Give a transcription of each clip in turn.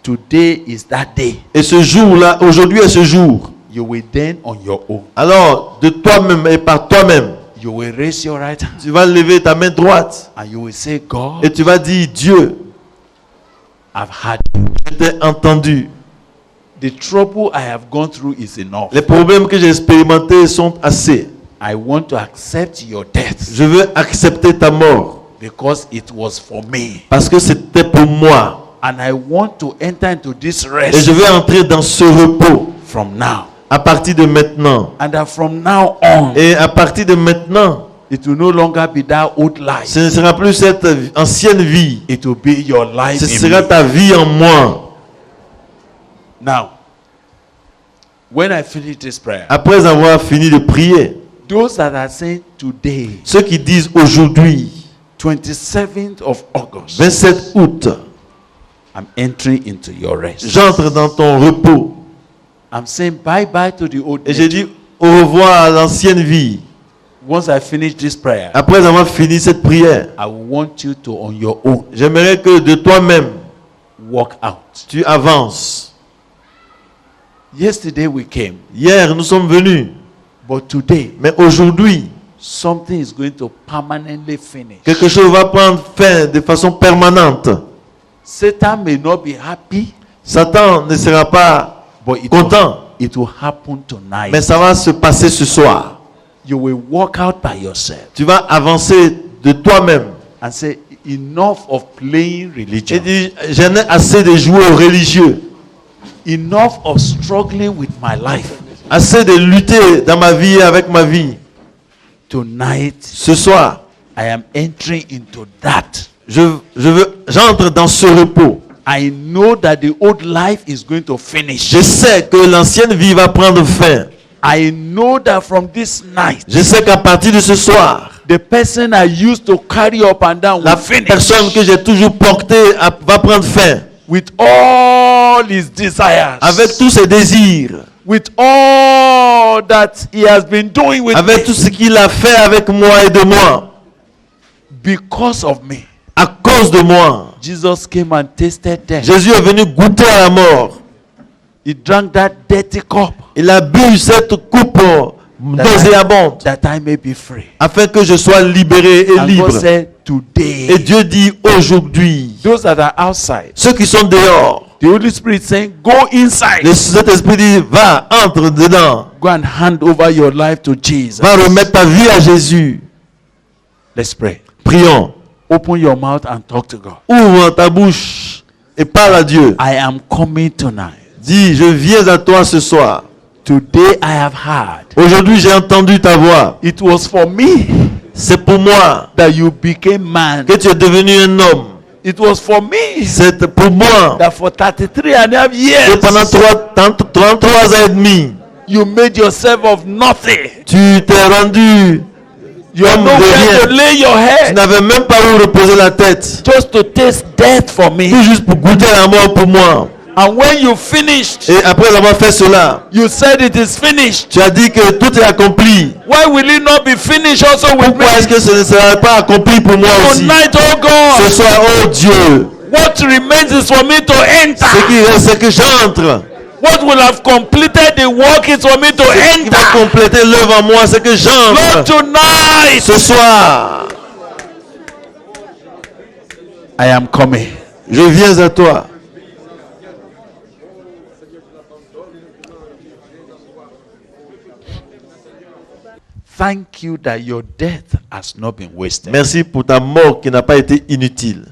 today is that day. Et ce jour-là, aujourd'hui est ce jour. You will then on your own. Alors, de toi-même et par toi-même, You will raise your right hand tu vas lever ta main droite and you will say, God, et tu vas dire, Dieu, I've had you. je t'ai entendu. The trouble I have gone through is enough. Les problèmes que j'ai expérimentés sont assez. I want to accept your death Je veux accepter ta mort because it was for me. parce que c'était pour moi. And I want to enter into this Et rest je vais entrer dans ce repos from now. à partir de maintenant. And that from now on, Et à partir de maintenant, it will no longer be that old life. ce ne sera plus cette ancienne vie. It will be your life Ce in sera me. ta vie en moi. Now, when I finish this prayer, Après avoir fini de prier, those that are saying today, ceux qui disent aujourd'hui, 27th of August, 27 août, I'm entering into your rest. j'entre dans ton repos. I'm saying bye-bye to the old Et j'ai nature. dit au revoir à l'ancienne vie. Once I finish this prayer, Après avoir fini cette prière, I want you to, on your own, j'aimerais que de toi-même, walk out. tu avances. Yesterday we came, Hier, nous sommes venus. but today, Mais aujourd'hui, something is going to permanently finish. quelque chose va prendre fin de façon permanente. Satan may not be happy, Satan ne sera pas but it content. it will happen tonight. Mais ça va se passer ce soir. You will walk out by yourself Tu vas avancer de toi-même. and say, enough of playing Et religion. dis, j'en ai assez de jouer aux religieux. Enough of struggling with my life. Assez de lutter dans ma vie et avec ma vie. Tonight, Ce soir, I am entering into that. j'entre dans ce repos. I know that the old life is going to finish. Je sais que l'ancienne vie va prendre fin. I know that from this night, Je sais qu'à partir de ce soir, the person I used to carry up and down la will finish personne que j'ai toujours portée va prendre fin. with all his desires, Avec tous ses désirs, with all that he has been doing with avec me, tout ce qu'il a fait avec moi et de moi. because of me. À cause de moi, Jesus came and tasted death. Jésus est venu goûter à la mort. He drank that dirty cup Il a bu cette coupe nauséabonde that I may be free. afin que je sois libéré et And libre. God said, today, Et Dieu dit aujourd'hui, those that are outside, ceux qui sont dehors, the Holy Spirit saying, go inside. le Saint-Esprit dit, va, entre dedans, Go and hand over your life to Jesus. va remettre ta vie à Jésus. Let's pray. Prions. Open your mouth and talk to God. Ouvre ta bouche et parle à Dieu. I am coming tonight. Dis, je viens à toi ce soir. Today I have heard. Aujourd'hui, j'ai entendu ta voix. It was for me C'est pour moi that you became man. que tu es devenu un homme. It was for me C'est pour moi that for 33 and a half que years pendant 33 ans et demi, you made yourself of nothing. tu t'es rendu You have homme de nowhere to rien. lay your Tu head. n'avais même pas où reposer la tête. Just to taste death for me. Tout juste pour goûter la mort pour moi. And when you finished, Et après avoir fait cela, you said it is finished. tu as dit que tout est accompli. Why will it not be finished also with Pourquoi est-ce me? que ce ne sera pas accompli pour moi aussi? Tonight, oh Ce God, soir, oh Dieu, what remains is for me to ce enter. qui reste, c'est que j'entre. What will have completed the work is for me to Ce qui va enter. compléter l'œuvre en moi, c'est que Lord, j'entre. tonight Ce soir, I am coming. je viens à toi. Thank you that your death has not been wasted. Merci pour ta mort qui n'a pas été inutile.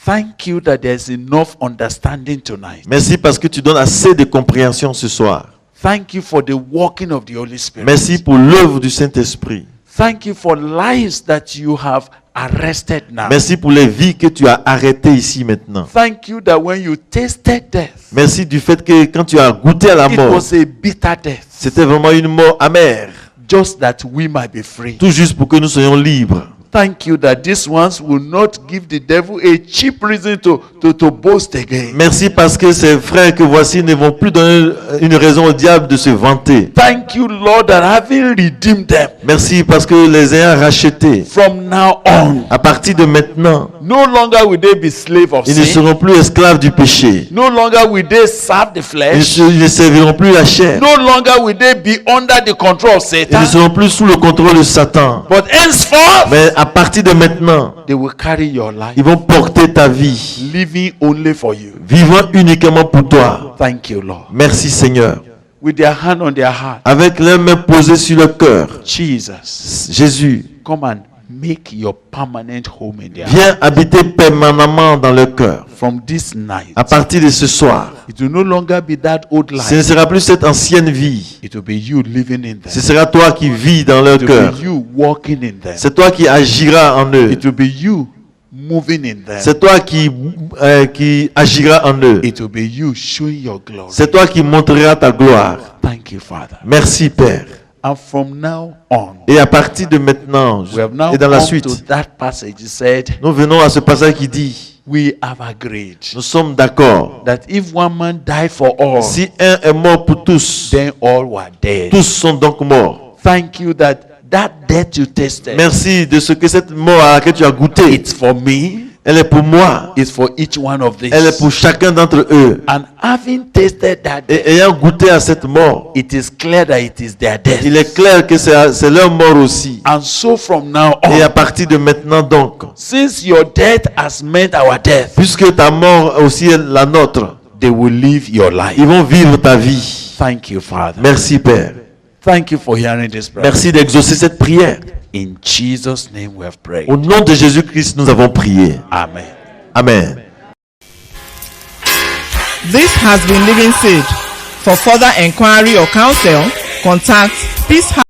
Thank you that there's enough understanding tonight. Merci parce que tu donnes assez de compréhension ce soir. Thank you for the working of the Holy Spirit. Merci pour l'œuvre du Saint-Esprit. Thank you for lives that you have arrested now. Merci pour les vies que tu as arrêtées ici maintenant. Thank you that when you tasted death, Merci du fait que quand tu as goûté à la it mort, was a bitter death, c'était vraiment une mort amère. just that we might be free. Tout juste pour que nous soyons libres. Thank you that these ones will not give the devil a cheap reason to boast again. Merci parce que ces frères que voici ne vont plus donner une raison au diable de se vanter. Thank you, Lord, that having redeemed them Merci parce que les ayant rachetés, from now on, à partir de maintenant, no longer will they be slaves of ils ne sin. seront plus esclaves du péché. No longer will they serve the flesh. Ils ne serviront plus la chair. No longer will they be under the control of Ils Satan. ne seront plus sous le contrôle de Satan. But henceforth, Mais à partir de maintenant, they will carry your life, ils vont porter ta vie, living only for you. vivant uniquement pour toi. Thank you, Lord. Merci Seigneur. With their hand on their heart, Avec les mains posées sur le cœur, Jesus, Jésus, come and make your permanent home in their heart. viens habiter permanemment dans le cœur. From this night, À partir de ce soir, it will no longer be that old ce ne life. sera plus cette ancienne vie. It will be you living in Ce them. sera toi qui vis dans leur It will cœur. be you walking in them. C'est toi qui agiras en eux. It will be you moving in them. C'est toi qui agiras en eux. It will be you showing your glory. C'est toi qui montreras ta gloire. Thank you, Father. Merci Père. And from now on, Et à partir de maintenant we have now et dans la come suite, to that passage. He said, nous venons à ce passage qui dit, we have agreed nous sommes d'accord. that if one man died for all, Si un est mort pour tous, then all were dead. tous sont donc morts. Thank you that death you tasted, Merci de ce que cette mort à laquelle tu as goûté, it's for me, elle est pour moi, it's for each one of these. elle est pour chacun d'entre eux. And having tasted that death, Et ayant goûté à cette mort, it is clear that it is their death. il est clair que c'est leur mort aussi. And so from now Et à on, partir de maintenant donc, since your death has meant our death, puisque ta mort aussi est la nôtre, they will live your life. ils vont vivre ta vie. Thank you, Father. Merci Père. Thank you for hearing this prayer. Merci d'exaucer cette prière. In Jesus' name we have prayed. Au nom de Jésus-Christ, nous avons prié. Amen. Amen. This has been Living Seed. For further inquiry or counsel, contact Peace House.